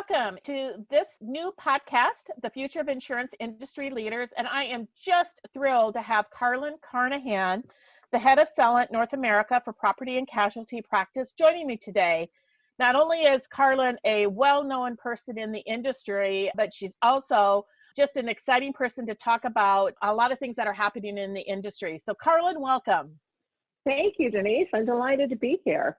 welcome to this new podcast, The Future of Insurance Industry Leaders. And I am just thrilled to have Karlyn Carnahan, the head of Celent North America for property and casualty practice, joining me today. Not only is Karlyn a well-known person in the industry, but she's also just an exciting person to talk about a lot of things that are happening in the industry. So Karlyn, welcome. Thank you, Denise. I'm delighted to be here.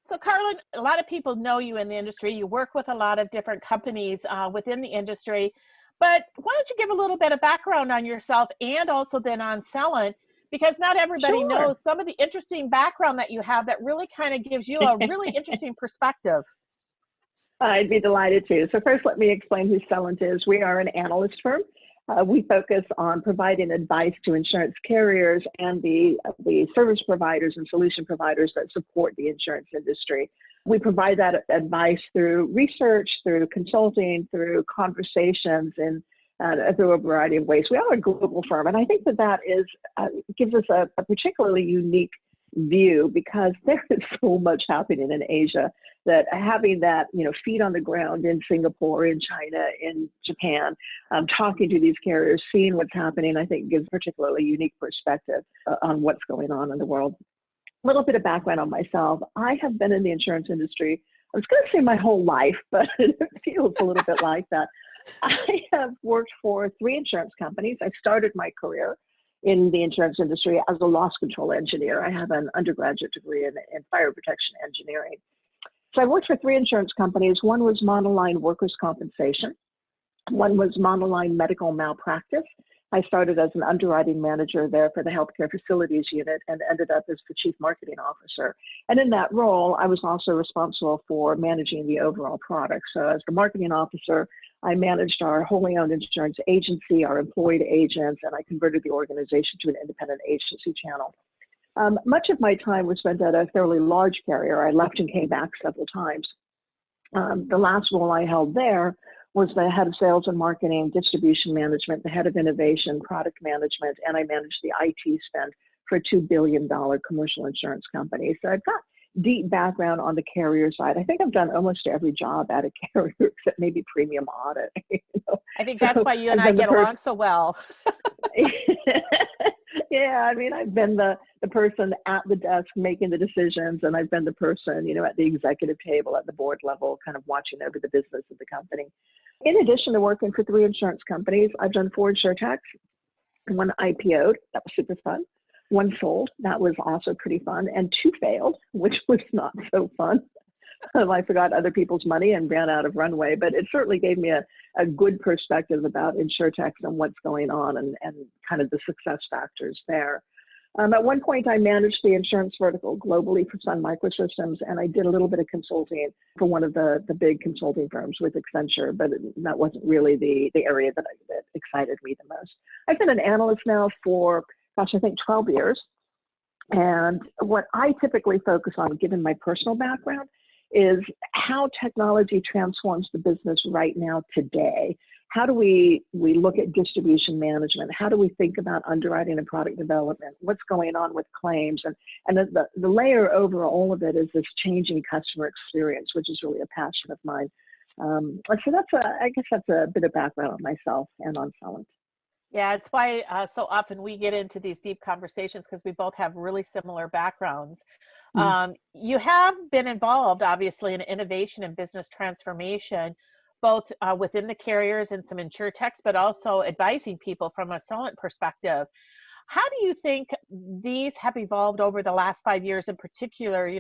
So Karlyn, a lot of people know you in the industry. You work with a lot of different companies within the industry, but why don't you give a little bit of background on yourself and also then on Celent, because not everybody knows some of the interesting background that you have that really kind of gives you a really interesting perspective. I'd be delighted to. So first, let me explain who Celent is. We are an analyst firm. We focus on providing advice to insurance carriers and the service providers and solution providers that support the insurance industry. We provide that advice through research, through consulting, through conversations, and through a variety of ways. We are a global firm, and I think that is gives us a particularly unique view because there is so much happening in Asia that having that, feet on the ground in Singapore, in China, in Japan, talking to these carriers, seeing what's happening, I think gives a particularly unique perspective on what's going on in the world. A little bit of background on myself. I have been in the insurance industry, I was going to say my whole life, but it feels a little bit like that. I have worked for 3 insurance companies. I started my career in the insurance industry as a loss control engineer. I have an undergraduate degree in fire protection engineering. So I worked for 3 insurance companies. One was monoline workers' compensation. One was monoline medical malpractice. I started as an underwriting manager there for the healthcare facilities unit and ended up as the chief marketing officer. And in that role, I was also responsible for managing the overall product. So as the marketing officer, I managed our wholly owned insurance agency, our employed agents, and I converted the organization to an independent agency channel. Much of my time was spent at a fairly large carrier. I left and came back several times. The last role I held there was the head of sales and marketing, distribution management, the head of innovation, product management, and I managed the IT spend for a $2 billion commercial insurance company. So I've got deep background on the carrier side. I think I've done almost every job at a carrier except maybe premium audit. I think that's why you and I get along so well. Yeah, I mean, I've been the person at the desk making the decisions, and I've been the person, at the executive table at the board level, kind of watching over the business of the company. In addition to working for 3 insurance companies, I've done 4 insurtechs. One IPO'd, that was super fun. 1 sold, that was also pretty fun, and 2 failed, which was not so fun. I forgot other people's money and ran out of runway, but it certainly gave me a good perspective about insurtechs and what's going on and kind of the success factors there. At one point, I managed the insurance vertical globally for Sun Microsystems, and I did a little bit of consulting for one of the big consulting firms with Accenture, but that wasn't really the area that excited me the most. I've been an analyst now for, I think 12 years. And what I typically focus on, given my personal background, is how technology transforms the business right now today. How do we look at distribution management? How do we think about underwriting and product development? What's going on with claims? And the layer over all of it is this changing customer experience, which is really a passion of mine. So I guess that's a bit of background on myself and on Celent. Yeah, it's why so often we get into these deep conversations because we both have really similar backgrounds. Mm-hmm. You have been involved, obviously, in innovation and business transformation, both within the carriers and some insurtechs, but also advising people from a Celent perspective. How do you think these have evolved over the last 5 years in particular,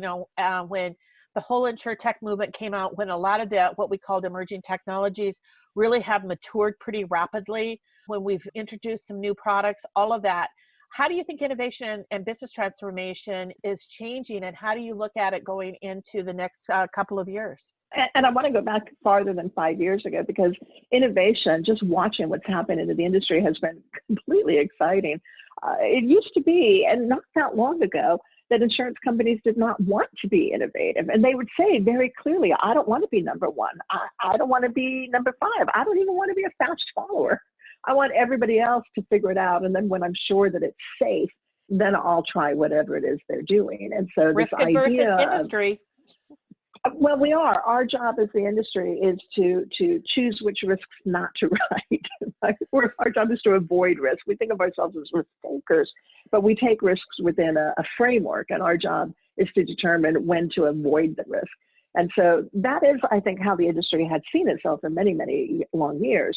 when the whole insurtech movement came out, when a lot of what we called emerging technologies really have matured pretty rapidly, when we've introduced some new products, all of that. How do you think innovation and business transformation is changing, and how do you look at it going into the next couple of years? And I want to go back farther than 5 years ago, because innovation, just watching what's happened in the industry, has been completely exciting. It used to be, and not that long ago, that insurance companies did not want to be innovative. And they would say very clearly, I don't want to be number 1. I don't want to be number 5. I don't even want to be a fast follower. I want everybody else to figure it out. And then when I'm sure that it's safe, then I'll try whatever it is they're doing. And so this idea industry. Well, we are. Our job as the industry is to choose which risks not to write. Right? Our job is to avoid risk. We think of ourselves as risk takers, but we take risks within a framework, and our job is to determine when to avoid the risk. And so that is, I think, how the industry had seen itself for many, many long years.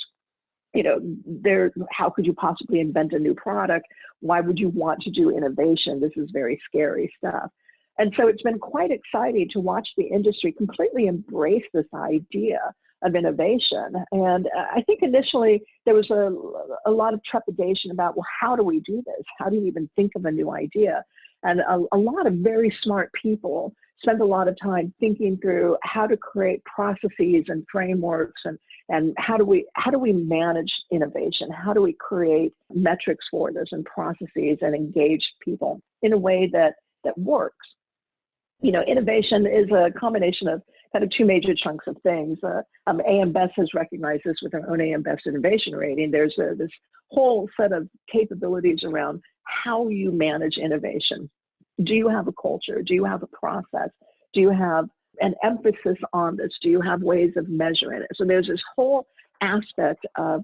How could you possibly invent a new product? Why would you want to do innovation? This is very scary stuff. And so it's been quite exciting to watch the industry completely embrace this idea of innovation. And I think initially there was a lot of trepidation about, well, how do we do this? How do you even think of a new idea? And a lot of very smart people spend a lot of time thinking through how to create processes and frameworks, and how do we manage innovation? How do we create metrics for this and processes and engage people in a way that works? Innovation is a combination of kind of two major chunks of things. AM Best has recognized this with their own AM Best innovation rating. There's this whole set of capabilities around how you manage innovation. Do you have a culture? Do you have a process? Do you have an emphasis on this? Do you have ways of measuring it? So there's this whole aspect of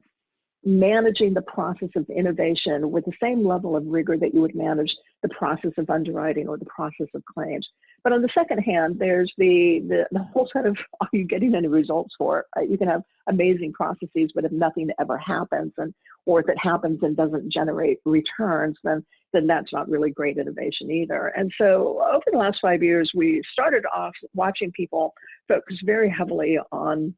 managing the process of innovation with the same level of rigor that you would manage the process of underwriting or the process of claims. But on the second hand, there's the whole set of, are you getting any results for it? Right? You can have amazing processes, but if nothing ever happens, or if it happens and doesn't generate returns, then that's not really great innovation either. And so over the last 5 years, we started off watching people focus very heavily on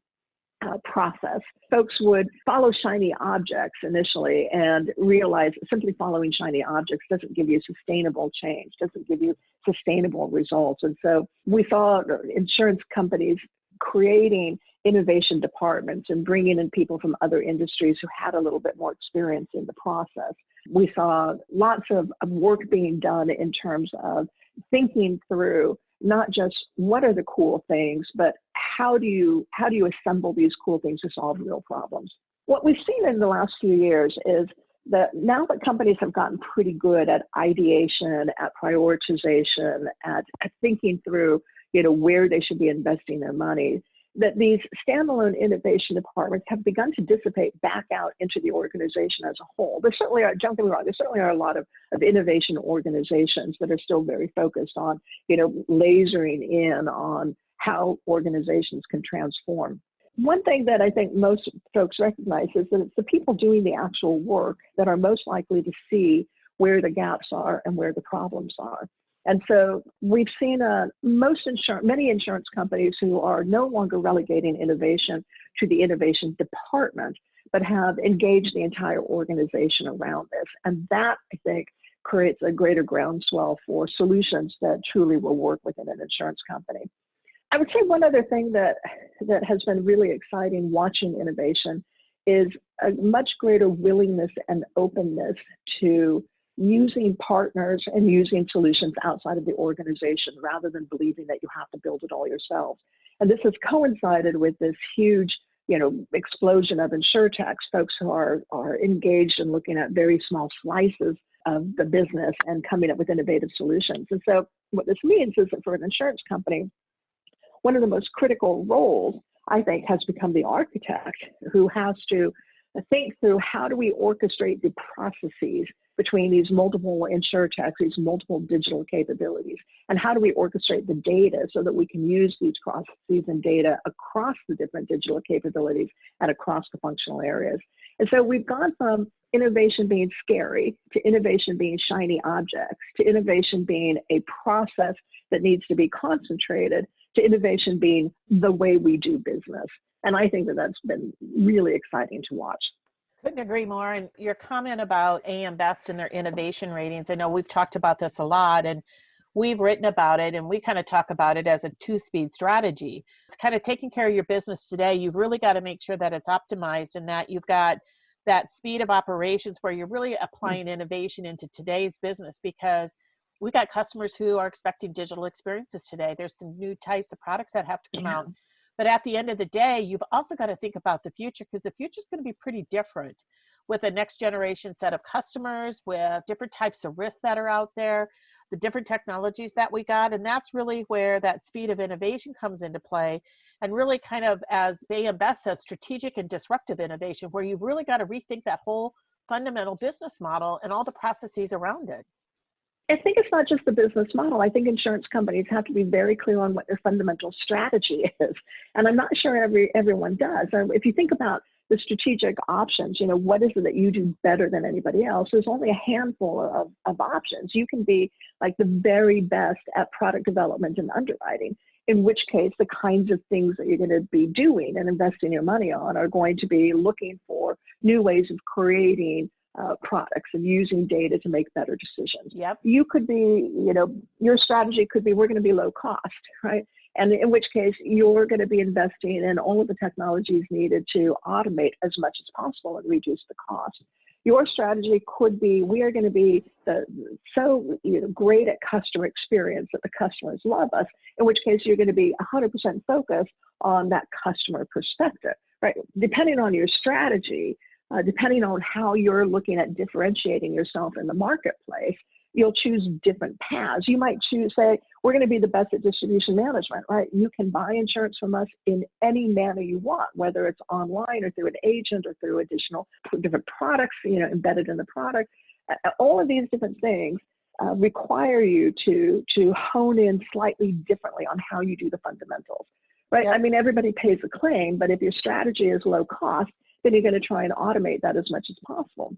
process. Folks would follow shiny objects initially and realize simply following shiny objects doesn't give you sustainable change, doesn't give you sustainable results. And so we saw insurance companies creating innovation departments and bringing in people from other industries who had a little bit more experience in the process. We saw lots of work being done in terms of thinking through not just what are the cool things, but how do you assemble these cool things to solve real problems? What we've seen in the last few years is that now that companies have gotten pretty good at ideation, at prioritization, at thinking through, where they should be investing their money, that these standalone innovation departments have begun to dissipate back out into the organization as a whole. There certainly are, don't get me wrong, there certainly are a lot of innovation organizations that are still very focused on, lasering in on how organizations can transform. One thing that I think most folks recognize is that it's the people doing the actual work that are most likely to see where the gaps are and where the problems are. And so we've seen many insurance companies who are no longer relegating innovation to the innovation department, but have engaged the entire organization around this. And that, I think, creates a greater groundswell for solutions that truly will work within an insurance company. I would say one other thing that has been really exciting watching innovation is a much greater willingness and openness to using partners and using solutions outside of the organization rather than believing that you have to build it all yourselves. And this has coincided with this huge, explosion of insurtechs, folks who are engaged in looking at very small slices of the business and coming up with innovative solutions. And so what this means is that for an insurance company, one of the most critical roles, I think, has become the architect, who has to think through how do we orchestrate the processes between these multiple insurtechs, these multiple digital capabilities, and how do we orchestrate the data so that we can use these processes and data across the different digital capabilities and across the functional areas. And so we've gone from innovation being scary to innovation being shiny objects to innovation being a process that needs to be concentrated to innovation being the way we do business. And I think that that's been really exciting to watch. Couldn't agree more. And your comment about AM Best and their innovation ratings, I know we've talked about this a lot and we've written about it, and we kind of talk about it as a two-speed strategy. It's kind of taking care of your business today. You've really got to make sure that it's optimized and that you've got that speed of operations where you're really applying innovation into today's business, because we got customers who are expecting digital experiences today. There's some new types of products that have to come out. But at the end of the day, you've also got to think about the future, because the future is going to be pretty different with a next generation set of customers, with different types of risks that are out there. the different technologies that we got. And that's really where that speed of innovation comes into play. And really kind of, as A.M. Best said, strategic and disruptive innovation, where you've really got to rethink that whole fundamental business model and all the processes around it. I think it's not just the business model. I think insurance companies have to be very clear on what their fundamental strategy is. And I'm not sure everyone does. If you think about the strategic options, you know, what is it that you do better than anybody else? There's only a handful of options. You can be like the very best at product development and underwriting, in which case the kinds of things that you're going to be doing and investing your money on are going to be looking for new ways of creating products and using data to make better decisions. Yep. You could be, you know, your strategy could be, we're going to be low cost, right? And in which case you're going to be investing in all of the technologies needed to automate as much as possible and reduce the cost. Your strategy could be, we are going to be so great at customer experience that the customers love us, in which case you're going to be 100% focused on that customer perspective, right? Depending on your strategy, depending on how you're looking at differentiating yourself in the marketplace, you'll choose different paths. You might choose, say, we're going to be the best at distribution management, right? You can buy insurance from us in any manner you want, whether it's online or through an agent or through different products, you know, embedded in the product. All of these different things require you to hone in slightly differently on how you do the fundamentals, right? Yep. I mean, everybody pays a claim, but if your strategy is low cost, then you're going to try and automate that as much as possible.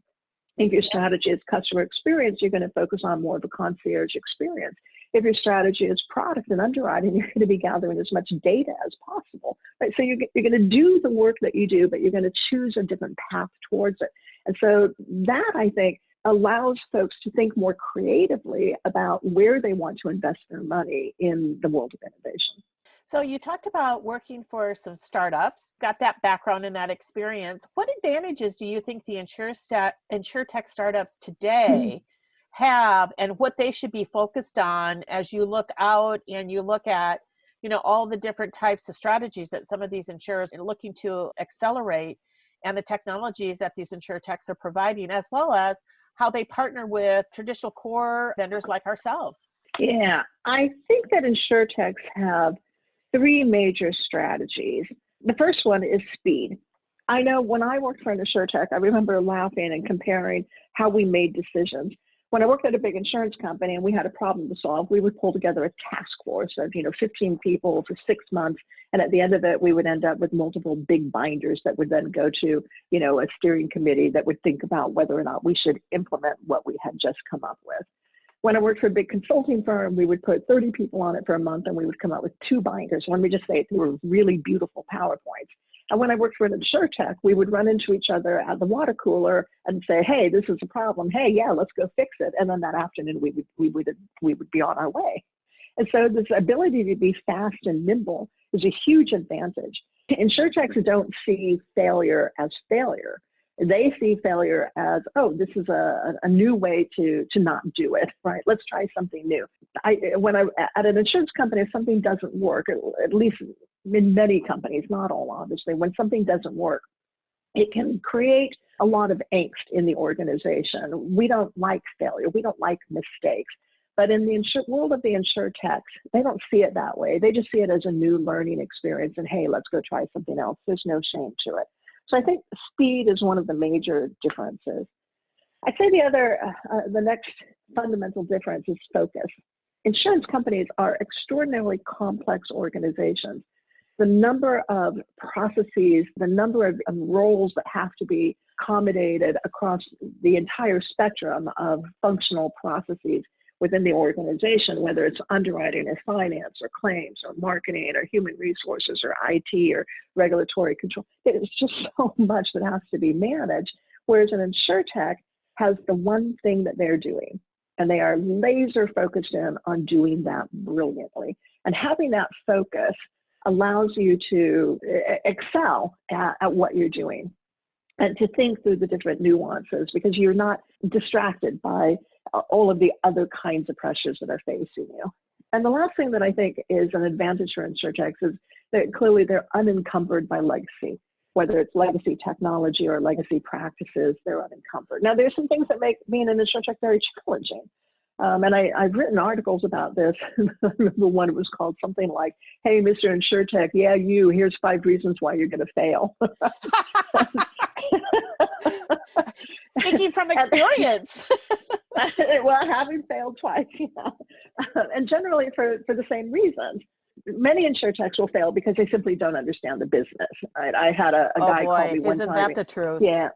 If your strategy is customer experience, you're going to focus on more of a concierge experience. If your strategy is product and underwriting, you're going to be gathering as much data as possible, right? So you're going to do the work that you do, but you're going to choose a different path towards it. And so that, I think, allows folks to think more creatively about where they want to invest their money in the world of innovation. So you talked about working for some startups, got that background and that experience. What advantages do you think the insurtech startups today have, and what they should be focused on as you look out and you look at, you know, all the different types of strategies that some of these insurers are looking to accelerate, and the technologies that these insurtechs are providing, as well as how they partner with traditional core vendors like ourselves? Yeah, I think that insurtechs have three major strategies. The first one is speed. I know when I worked for an insurtech, I remember laughing and comparing how we made decisions. When I worked at a big insurance company and we had a problem to solve, we would pull together a task force of 15 people for 6 months. And at the end of it, we would end up with multiple big binders that would then go to, a steering committee that would think about whether or not we should implement what we had just come up with. When I worked for a big consulting firm, we would put 30 people on it for a month and we would come out with 2 binders. Let me just say, they were really beautiful PowerPoints. And when I worked for an insurtech, we would run into each other at the water cooler and say, hey, this is a problem. Hey, yeah, let's go fix it. And then that afternoon, we would be on our way. And so this ability to be fast and nimble is a huge advantage. Insurtechs don't see failure as failure. They see failure as, oh, this is a new way to not do it, right? Let's try something new. When I'm at an insurance company, if something doesn't work, at least in many companies, not all obviously, when something doesn't work, it can create a lot of angst in the organization. We don't like failure. We don't like mistakes. But in the world of the insurtechs, they don't see it that way. They just see it as a new learning experience and, hey, let's go try something else. There's no shame to it. So I think speed is one of the major differences. I'd say the next fundamental difference is focus. Insurance companies are extraordinarily complex organizations. The number of processes, the number of roles that have to be accommodated across the entire spectrum of functional processes within the organization, whether it's underwriting or finance or claims or marketing or human resources or IT or regulatory control. There's just so much that has to be managed, whereas an insurtech has the one thing that they're doing, and they are laser focused in on doing that brilliantly. And having that focus allows you to excel at what you're doing and to think through the different nuances, because you're not distracted by all of the other kinds of pressures that are facing you. And the last thing that I think is an advantage for insurtechs is that clearly they're unencumbered by legacy, whether it's legacy technology or legacy practices, they're unencumbered. Now, there's some things that make being an insurtech very challenging. And I've written articles about this. I remember one, it was called something like, "Hey, Mr. InsurTech, yeah, here's 5 reasons why you're going to fail." Speaking from experience. Well, having failed twice, yeah. And generally for the same reasons. Many InsurTechs will fail because they simply don't understand the business. Right? I had a guy call me one time. Isn't that the truth? Yeah.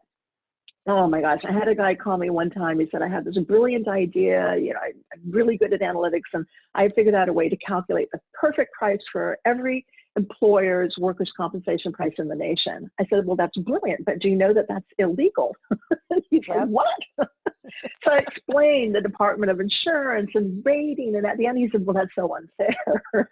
Oh my gosh, I had a guy call me one time. He said, "I had this brilliant idea. I'm really good at analytics, and I figured out a way to calculate the perfect price for every employer's workers' compensation price in the nation." I said, "Well, that's brilliant, but do you know that that's illegal?" He's like, "What?" So I explained the Department of Insurance and rating, and at the end he said, "Well, that's so unfair."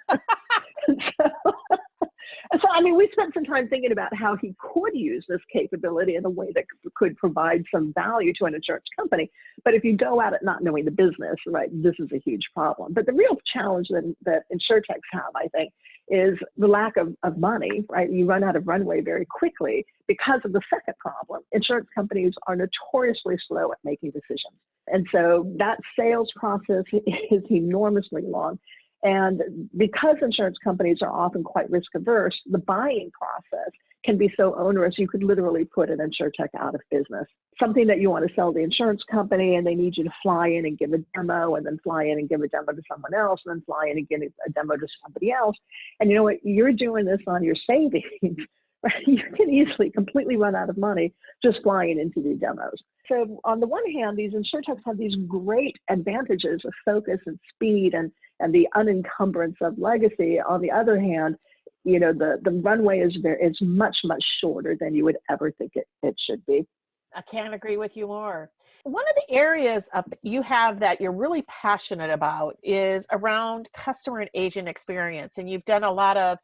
So, I mean, we spent some time thinking about how he could use this capability in a way that could provide some value to an insurance company. But if you go at it not knowing the business, right, this is a huge problem. But the real challenge that InsurTechs have, I think, is the lack of money, right? You run out of runway very quickly because of the second problem. Insurance companies are notoriously slow at making decisions. And so that sales process is enormously long. And because insurance companies are often quite risk averse, the buying process can be so onerous, you could literally put an InsurTech out of business. Something that you want to sell the insurance company, and they need you to fly in and give a demo, and then fly in and give a demo to someone else, and then fly in and give a demo to somebody else. And you know what? You're doing this on your savings. Right? You can easily completely run out of money just flying into these demos. So on the one hand, these InsurTechs have these great advantages of focus and speed and the unencumbrance of legacy. On the other hand, the runway is much, much shorter than you would ever think it should be. I can't agree with you more. One of the areas you have that you're really passionate about is around customer and agent experience. And you've done a lot of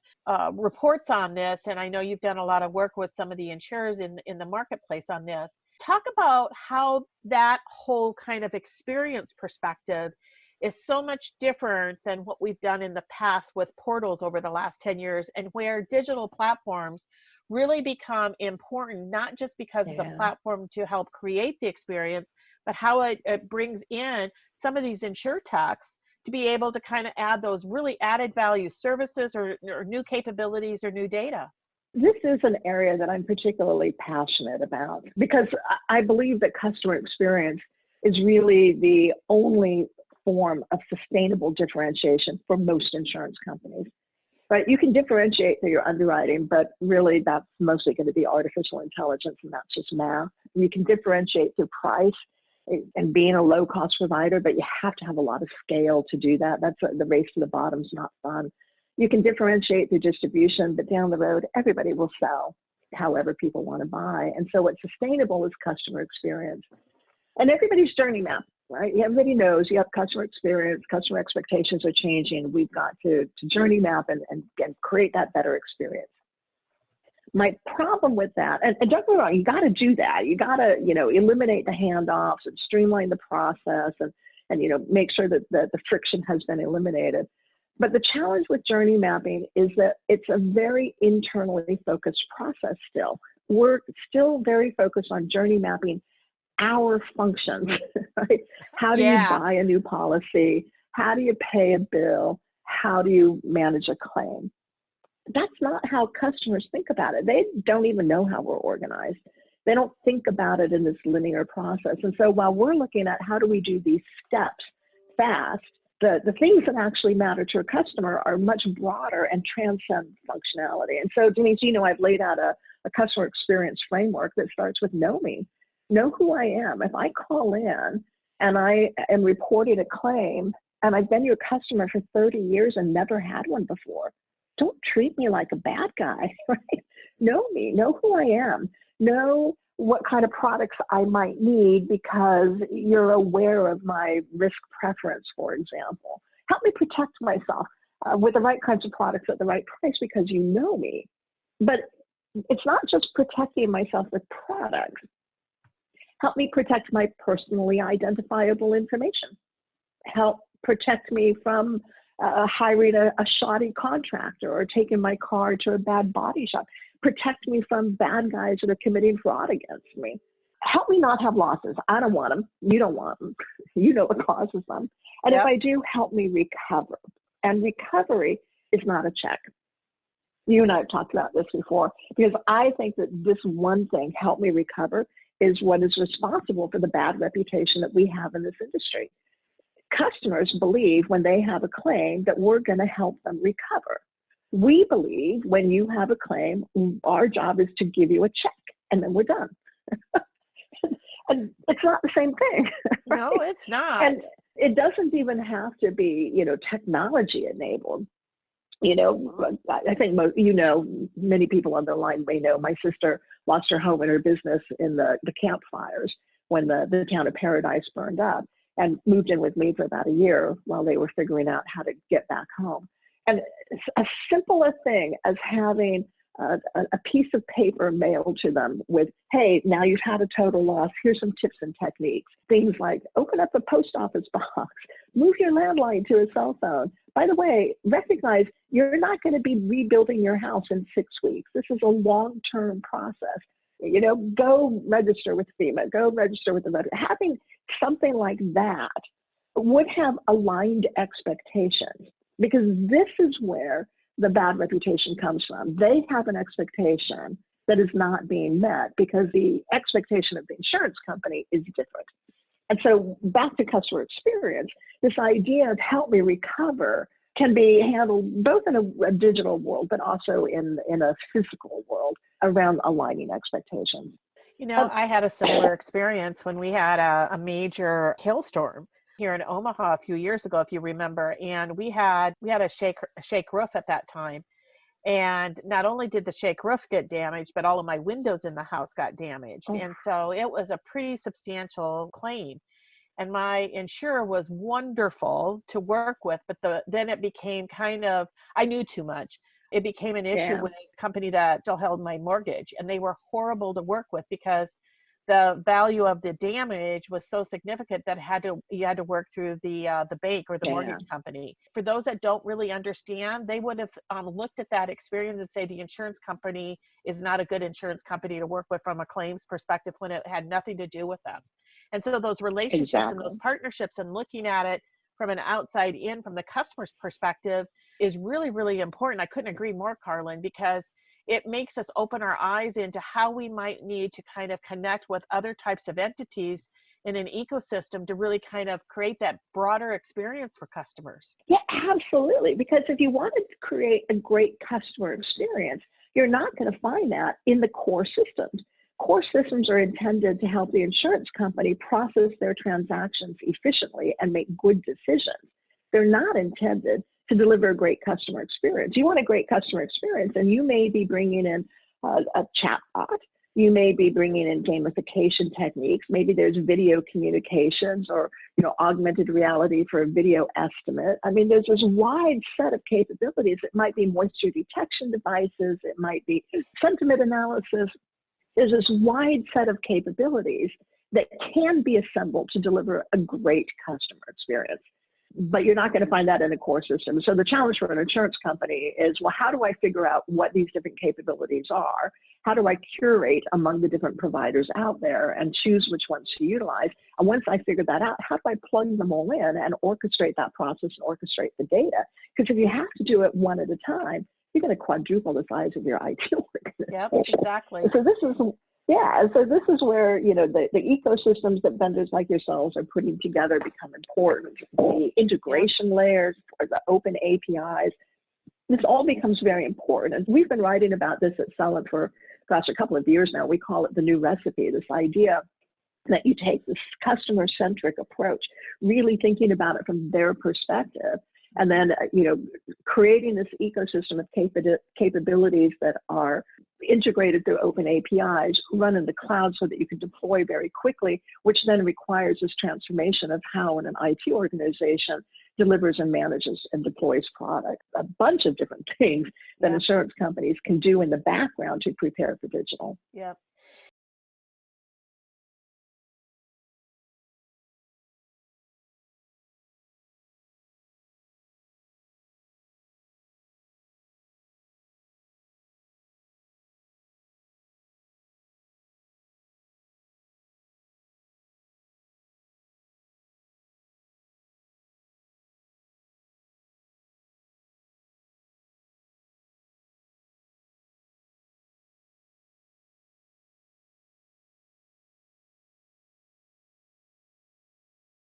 reports on this, and I know you've done a lot of work with some of the insurers in the marketplace on this. Talk about how that whole kind of experience perspective is so much different than what we've done in the past with portals over the last 10 years, and where digital platforms really become important, not just because of the platform to help create the experience, but how it brings in some of these InsurTechs to be able to kind of add those really added value services or new capabilities or new data. This is an area that I'm particularly passionate about because I believe that customer experience is really the only form of sustainable differentiation for most insurance companies. Right, you can differentiate through your underwriting, but really that's mostly going to be artificial intelligence, and that's just math. You can differentiate through price and being a low-cost provider, but you have to have a lot of scale to do that. That's the race to the bottom is not fun. You can differentiate through distribution, but down the road, everybody will sell however people want to buy. And so what's sustainable is customer experience. And everybody's journey map. Right? Everybody knows you have customer experience, customer expectations are changing. We've got to journey map and create that better experience. My problem with that, and don't get me wrong, you got to do that. You got to, eliminate the handoffs and streamline the process and make sure that the friction has been eliminated. But the challenge with journey mapping is that it's a very internally focused process still. We're still very focused on journey mapping our functions, right? How do you buy a new policy? How do you pay a bill? How do you manage a claim? That's not how customers think about it. They don't even know how we're organized. They don't think about it in this linear process. And so while we're looking at how do we do these steps fast, the things that actually matter to a customer are much broader and transcend functionality. And so, Denise, I've laid out a customer experience framework that starts with know me. Know who I am. If I call in and I am reporting a claim and I've been your customer for 30 years and never had one before, don't treat me like a bad guy, right? Know me, know who I am, know what kind of products I might need because you're aware of my risk preference, for example. Help me protect myself with the right kinds of products at the right price because you know me. But it's not just protecting myself with products. Help me protect my personally identifiable information. Help protect me from hiring a shoddy contractor or taking my car to a bad body shop. Protect me from bad guys that are committing fraud against me. help me not have losses. I don't want them. You don't want them. You know what causes them. And Yep. if I do, help me recover. And recovery is not a check. You and I have talked about this before, because I think that this one thing, help me recover, is what is responsible for the bad reputation that we have in this industry. Customers believe when they have a claim that we're going to help them recover. We believe when you have a claim, our job is to give you a check and then we're done. And it's not the same thing. Right? No, it's not. And it doesn't even have to be, technology enabled. I think many people on the line may know my sister lost her home and her business in the campfires when the town of Paradise burned up, and moved in with me for about a year while they were figuring out how to get back home. And as simple a thing as having a piece of paper mailed to them with, hey, now you've had a total loss, here's some tips and techniques. Things like open up a post office box, move your landline to a cell phone. By the way, recognize you're not going to be rebuilding your house in 6 weeks. This is a long-term process. Go register with FEMA, go register with the veteran. Having something like that would have aligned expectations, because this is where the bad reputation comes from. They have an expectation that is not being met because the expectation of the insurance company is different. And so back to customer experience, this idea of help me recover can be handled both in a digital world, but also in a physical world around aligning expectations. I had a similar experience when we had a major hailstorm here in Omaha a few years ago, if you remember, and we had a shake roof at that time. And not only did the shake roof get damaged, but all of my windows in the house got damaged. Oh. And so it was a pretty substantial claim. And my insurer was wonderful to work with, but then it became I knew too much. It became an issue with a company that still held my mortgage, and they were horrible to work with because the value of the damage was so significant that you had to work through the bank or the mortgage company. For those that don't really understand, they would have looked at that experience and say the insurance company is not a good insurance company to work with from a claims perspective when it had nothing to do with them. And so those relationships and those partnerships and looking at it from an outside in, from the customer's perspective, is really, really important. I couldn't agree more, Karlyn, because it makes us open our eyes into how we might need to kind of connect with other types of entities in an ecosystem to really kind of create that broader experience for customers. Yeah, absolutely. Because if you wanted to create a great customer experience, you're not going to find that in the core systems. Core systems are intended to help the insurance company process their transactions efficiently and make good decisions. They're not intended to deliver a great customer experience. You want a great customer experience, and you may be bringing in a chatbot. You may be bringing in gamification techniques. Maybe there's video communications or augmented reality for a video estimate. I mean, there's this wide set of capabilities. It might be moisture detection devices. It might be sentiment analysis. There's this wide set of capabilities that can be assembled to deliver a great customer experience. But you're not going to find that in a core system. So the challenge for an insurance company is, well, how do I figure out what these different capabilities are? How do I curate among the different providers out there and choose which ones to utilize? And once I figure that out, how do I plug them all in and orchestrate that process and orchestrate the data? Because if you have to do it one at a time, you're going to quadruple the size of your IT organization. Yep, exactly. So this is where the ecosystems that vendors like yourselves are putting together become important. The integration layers or the open APIs, this all becomes very important. And we've been writing about this at Celent for a couple of years now. We call it the new recipe, this idea that you take this customer-centric approach, really thinking about it from their perspective, and then, creating this ecosystem of capabilities that are integrated through open APIs, run in the cloud so that you can deploy very quickly, which then requires this transformation of how an IT organization delivers and manages and deploys product. A bunch of different things that insurance companies can do in the background to prepare for digital. Yep.